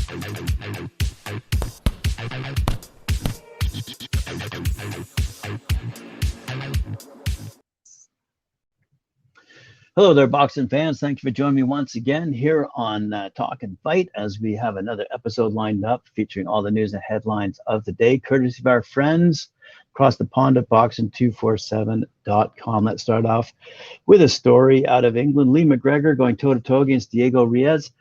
Hello there, boxing fans. Thank you for joining me once again here on Talk and Fight as we have another episode lined up featuring all the news and headlines of the day, courtesy of our friends across the pond at boxing247.com. Let's start off with a story out of England. Lee McGregor going toe-to-toe against Diego Ruiz.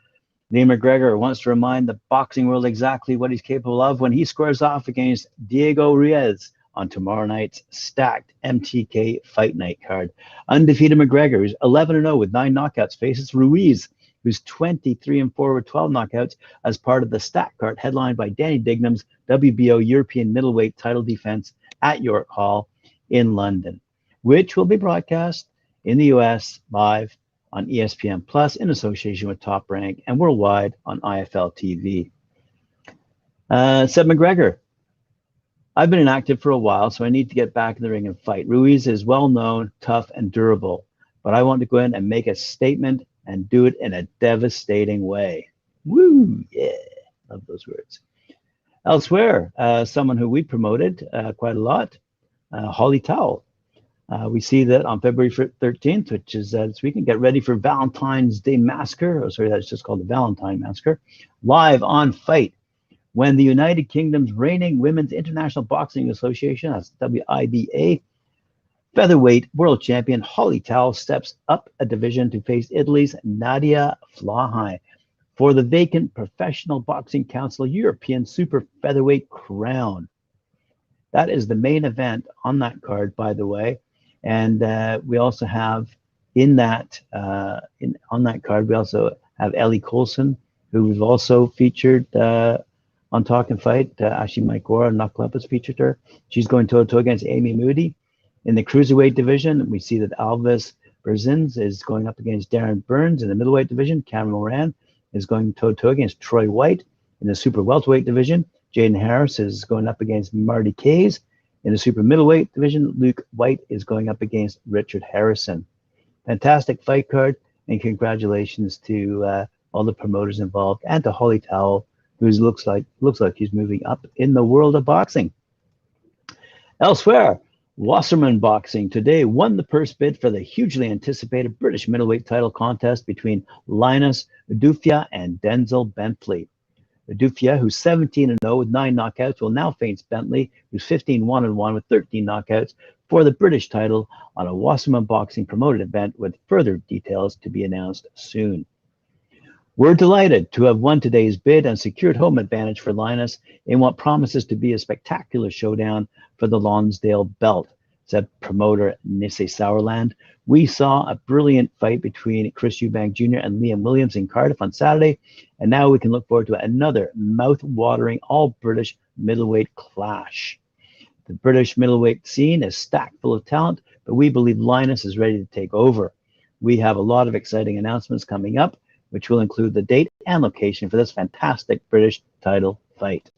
Lee McGregor wants to remind the boxing world exactly what he's capable of when he squares off against Diego Ruiz on tomorrow night's stacked MTK Fight Night card. Undefeated McGregor, who's 11-0 with 9 knockouts, faces Ruiz, who's 23-4 with 12 knockouts, as part of the stacked card headlined by Danny Dignam's WBO European middleweight title defense at York Hall in London, which will be broadcast in the US live on ESPN Plus in association with Top Rank and worldwide on IFL TV. Said McGregor, I've been inactive for a while, so I need to get back in the ring and fight. Ruiz is well-known, tough, and durable, but I want to go in and make a statement and do it in a devastating way. Woo, yeah, love those words. Elsewhere, someone who we promoted quite a lot, Hollie Towl. We see that on February 13th, which is this weekend, get ready for Valentine's Day Massacre. Oh, sorry, that's just called the Valentine Massacre. Live on Fight. When the United Kingdom's reigning Women's International Boxing Association, that's WIBA, featherweight world champion Hollie Towl steps up a division to face Italy's Nadia Flahai for the vacant Professional Boxing Council European Super Featherweight crown. That is the main event on that card, by the way. And we also have on that card, we also have Ellie Colson, who we've also featured on Talk and Fight. Actually, Mike Gore and Knuckle Up has featured her. She's going toe-to-toe against Amy Moody. In the cruiserweight division, we see that Alves Berzins is going up against Darren Burns. In the middleweight division, Cameron Moran is going toe-to-toe against Troy White. In the super welterweight division, Jaden Harris is going up against Marty Kays. In the super middleweight division, Luke White is going up against Richard Harrison. Fantastic fight card, and congratulations to all the promoters involved and to Hollie Towl, who looks like he's moving up in the world of boxing. Elsewhere, Wasserman Boxing today won the purse bid for the hugely anticipated British middleweight title contest between Linus, Udofia, and Denzel Bentley. Udofia, who's 17-0 with 9 knockouts, will now face Bentley, who's 15-1-1 with 13 knockouts, for the British title on a Wasserman Boxing promoted event, with further details to be announced soon. We're delighted to have won today's bid and secured home advantage for Linus in what promises to be a spectacular showdown for the Lonsdale belt, said promoter Nisse Sauerland. We saw a brilliant fight between Chris Eubank Jr. and Liam Williams in Cardiff on Saturday, and now we can look forward to another mouth-watering all-British middleweight clash. The British middleweight scene is stacked full of talent, but we believe Linus is ready to take over. We have a lot of exciting announcements coming up, which will include the date and location for this fantastic British title fight.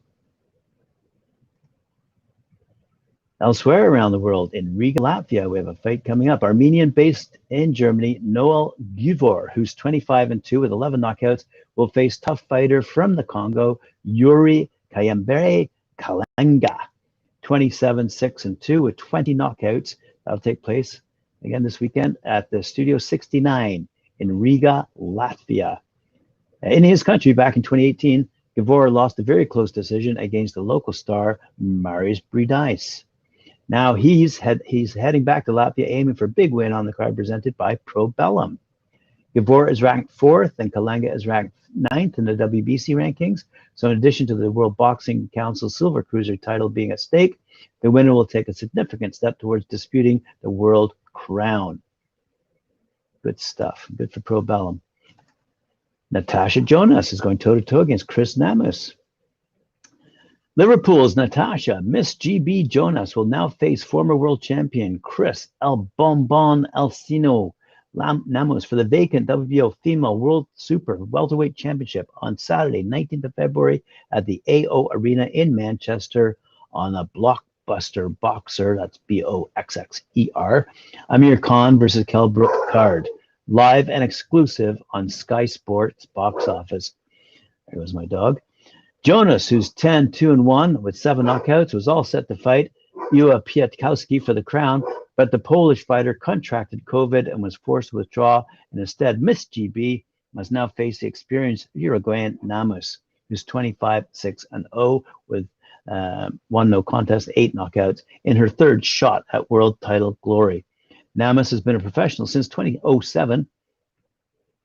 Elsewhere around the world, in Riga, Latvia, we have a fight coming up. Armenian-based in Germany, Noel Gevor, who's 25-2 with 11 knockouts, will face tough fighter from the Congo, Yuri Kayambere Kalanga, 27-6-2 with 20 knockouts. That'll take place again this weekend at the Studio 69 in Riga, Latvia. In his country back in 2018, Gevor lost a very close decision against the local star, Marius Bridice. Now he's heading back to Latvia, aiming for a big win on the card presented by Pro Bellum. Gevor is ranked 4th and Kalanga is ranked 9th in the WBC rankings. So in addition to the World Boxing Council Silver Cruiser title being at stake, the winner will take a significant step towards disputing the world crown. Good stuff. Good for Pro Bellum. Natasha Jonas is going toe-to-toe against Chris Namus. Liverpool's Natasha, Miss GB Jonas, will now face former world champion Chris El Bombon Asesino Namus for the vacant WBO Female World Super Welterweight Championship on Saturday, 19th of February at the AO Arena in Manchester on a blockbuster boxer, that's BOXXER, Amir Khan versus Kell Brook card, live and exclusive on Sky Sports Box Office. There goes my dog. Jonas, who's 10-2-1 with 7 knockouts, was all set to fight Ua Pietkowski for the crown, but the Polish fighter contracted COVID and was forced to withdraw and instead missed GB, must now face the experienced Uruguayan Namus, who's 25-6-0 with 1 no contest, 8 knockouts in her third shot at world title glory. Namus has been a professional since 2007,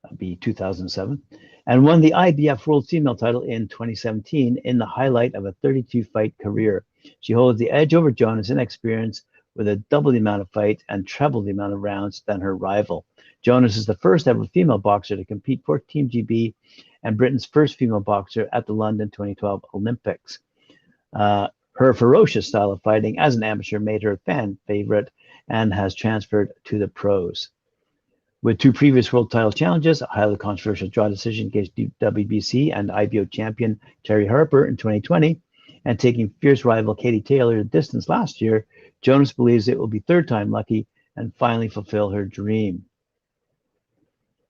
that'd be 2007, and won the IBF World Female title in 2017 in the highlight of a 32-fight career. She holds the edge over Jonas in experience with a double the amount of fights and treble the amount of rounds than her rival. Jonas is the first ever female boxer to compete for Team GB and Britain's first female boxer at the London 2012 Olympics. Her ferocious style of fighting as an amateur made her a fan favorite and has transferred to the pros. With 2 previous world title challenges, a highly controversial draw decision against WBC and IBO champion Terry Harper in 2020, and taking fierce rival Katie Taylor the distance last year, Jonas believes it will be third time lucky and finally fulfill her dream.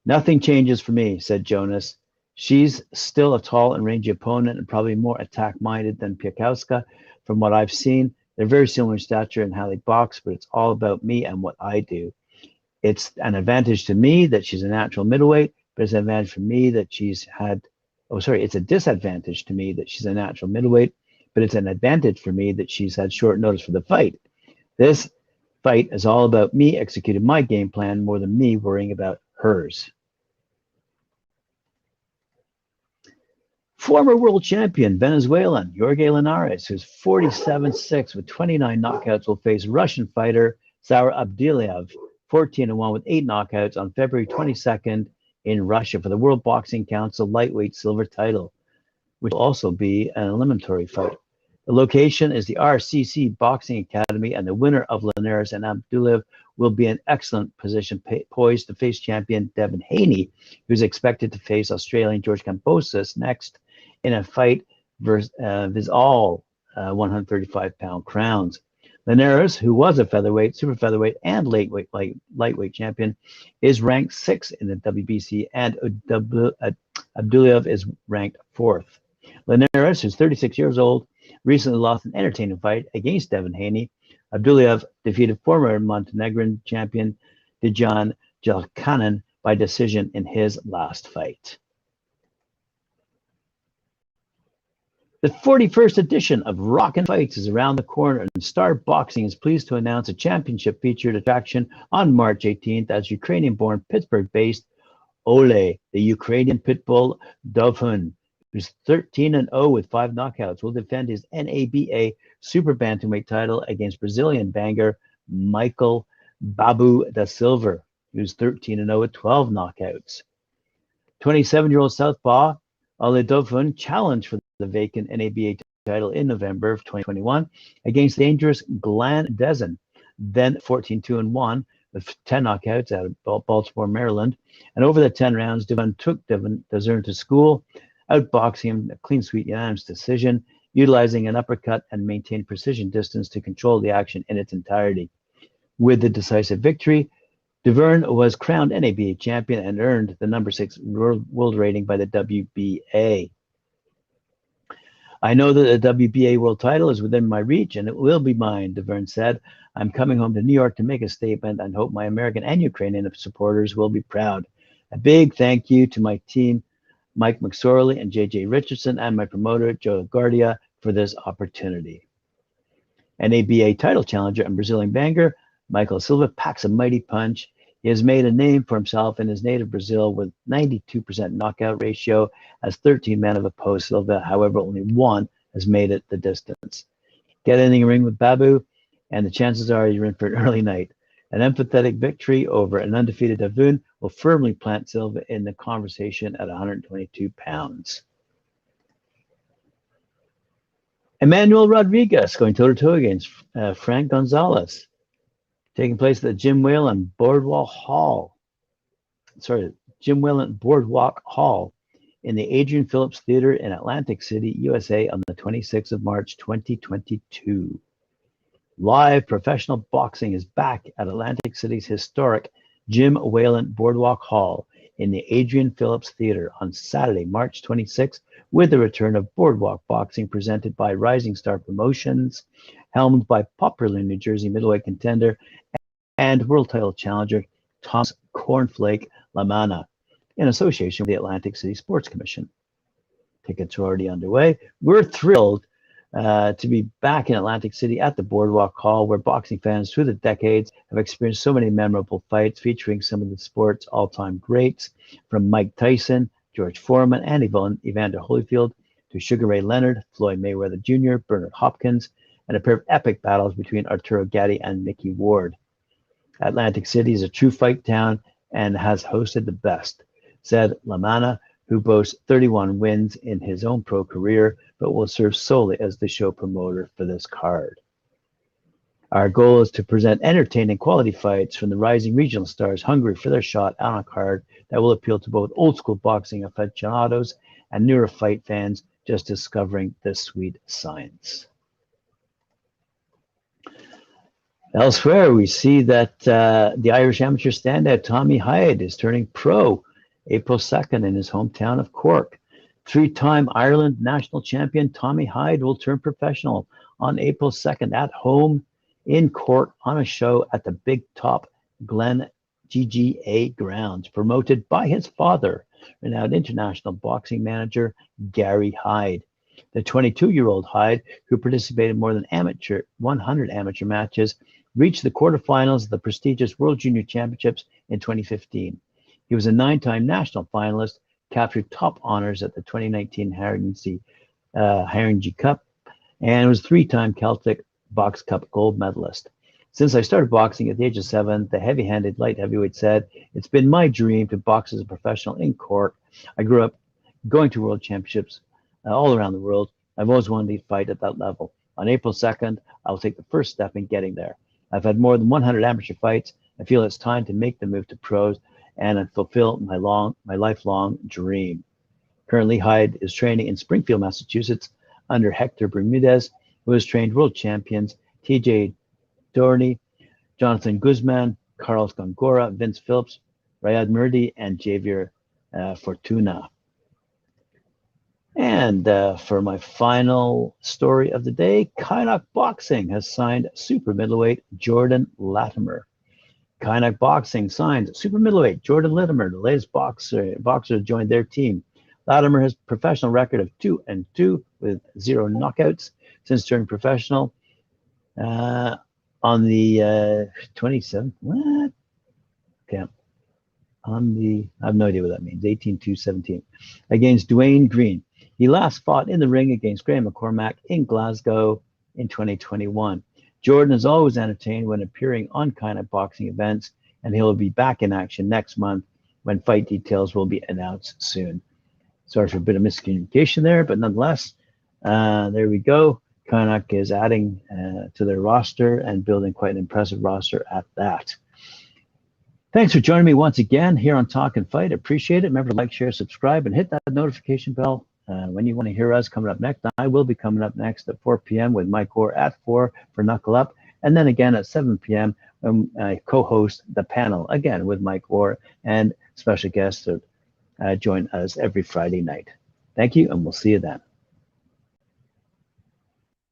Nothing changes for me, said Jonas. She's still a tall and rangy opponent and probably more attack-minded than Pietkowska. From what I've seen, they're very similar in stature and how they box, but it's all about me and what I do. It's an advantage to me that she's a natural middleweight, but it's an advantage for me that it's a disadvantage to me that she's a natural middleweight, but it's an advantage for me that she's had short notice for the fight. This fight is all about me executing my game plan more than me worrying about hers. Former world champion Venezuelan Jorge Linares, who's 47-6 with 29 knockouts, will face Russian fighter Zaur Abduliev, 14-1 with 8 knockouts on February 22nd in Russia for the World Boxing Council lightweight silver title, which will also be an eliminatory fight. The location is the RCC Boxing Academy, and the winner of Linares and Abduliev will be in excellent position, poised to face champion Devin Haney, who's expected to face Australian George Kambosos next in a fight versus all 135-pound crowns. Linares, who was a featherweight, super featherweight, and lightweight champion, is ranked 6th in the WBC, and Abduliev is ranked 4th. Linares, who's 36 years old, recently lost an entertaining fight against Devin Haney. Abduliev defeated former Montenegrin champion Dejan Jelkanin by decision in his last fight. The 41st edition of Rockin' Fights is around the corner, and Star Boxing is pleased to announce a championship featured attraction on March 18th as Ukrainian-born, Pittsburgh-based Oleh, the Ukrainian pitbull Dovhun, who's 13-0 with 5 knockouts, will defend his NABA super bantamweight title against Brazilian banger Michael Babu da Silva, who's 13-0 with 12 knockouts. 27-year-old southpaw Oleh Dovhun challenged for the vacant NABA title in November of 2021 against dangerous Glenn Dezen, then 14-2-1 with 10 knockouts out of Baltimore, Maryland. And over the 10 rounds, Dovhun took Dezen to school, outboxing him a clean sweep unanimous decision, utilizing an uppercut and maintained precision distance to control the action in its entirety. With the decisive victory, Dovhun was crowned NABA champion and earned the number 6 world rating by the WBA. I know that the WBA world title is within my reach, and it will be mine, Dovhun said. I'm coming home to New York to make a statement and hope my American and Ukrainian supporters will be proud. A big thank you to my team, Mike McSorley and JJ Richardson, and my promoter, Joe Guardia, for this opportunity. NABA title challenger and Brazilian banger, Michael Silva packs a mighty punch. He has made a name for himself in his native Brazil with 92% knockout ratio, as 13 men have opposed Silva. However, only 1 has made it the distance. Get in the ring with Babu, and the chances are you're in for an early night. An empathetic victory over an undefeated Dovhun will firmly plant Silva in the conversation at 122 pounds. Emmanuel Rodriguez going toe-to-toe against Frank Gonzalez, taking place at the Jim Whalen Boardwalk Hall in the Adrian Phillips Theater in Atlantic City, USA on the 26th of March, 2022. Live professional boxing is back at Atlantic City's historic Jim Whalen Boardwalk Hall in the Adrian Phillips Theater on Saturday, March 26th, with the return of Boardwalk Boxing presented by Rising Star Promotions, helmed by popular New Jersey middleweight contender and world title challenger Thomas Cornflake LaManna, in association with the Atlantic City Sports Commission. Tickets are already underway. We're thrilled to be back in Atlantic City at the Boardwalk Hall, where boxing fans through the decades have experienced so many memorable fights featuring some of the sport's all-time greats, from Mike Tyson, George Foreman, and Evander Holyfield, to Sugar Ray Leonard, Floyd Mayweather Jr., Bernard Hopkins, and a pair of epic battles between Arturo Gatti and Mickey Ward. Atlantic City is a true fight town and has hosted the best, said LaManna, who boasts 31 wins in his own pro career, but will serve solely as the show promoter for this card. Our goal is to present entertaining quality fights from the rising regional stars hungry for their shot on a card that will appeal to both old school boxing aficionados and newer fight fans just discovering the sweet science. Elsewhere, we see that the Irish amateur standout Tommy Hyde is turning pro April 2nd in his hometown of Cork. Three-time Ireland national champion Tommy Hyde will turn professional on April 2nd at home in Cork on a show at the Big Top Glen GGA grounds, promoted by his father, renowned international boxing manager Gary Hyde. The 22-year-old Hyde, who participated in more than 100 amateur matches, reached the quarterfinals of the prestigious World Junior Championships in 2015. He was a 9-time national finalist, captured top honors at the 2019 Haringey Cup, and was 3-time Celtic Box Cup gold medalist. Since I started boxing at the age of 7, the heavy-handed light heavyweight said, "It's been my dream to box as a professional in Cork. I grew up going to world championships all around the world. I've always wanted to fight at that level. On April 2nd, I will take the first step in getting there. I've had more than 100 amateur fights. I feel it's time to make the move to pros and fulfill my lifelong dream." Currently, Hyde is training in Springfield, Massachusetts, under Hector Bermudez, who has trained world champions TJ Doherty, Jonathan Guzman, Carlos Gongora, Vince Phillips, Riyad Murdi, and Javier Fortuna. And for my final story of the day, Kynoch Boxing has signed super middleweight Jordan Latimer. Kynoch Boxing signed super middleweight Jordan Latimer, the latest boxer to join their team. Latimer has a professional record of 2-2 with 0 knockouts since turning professional on the 27th. What? Okay. I have no idea what that means. 18-2-17 against Dwayne Green. He last fought in the ring against Graham McCormack in Glasgow in 2021. Jordan is always entertained when appearing on Kynoch Boxing events, and he'll be back in action next month when fight details will be announced soon. Sorry for a bit of miscommunication there, but nonetheless, there we go. Kynoch is adding to their roster and building quite an impressive roster at that. Thanks for joining me once again here on Talk and Fight. Appreciate it. Remember to like, share, subscribe, and hit that notification bell when you want to hear us coming up next. I will be coming up next at 4 p.m. with Mike Orr at 4 for Knuckle Up, and then again at 7 p.m. when I co-host the panel again with Mike Orr and special guests that join us every Friday night. Thank you, and we'll see you then.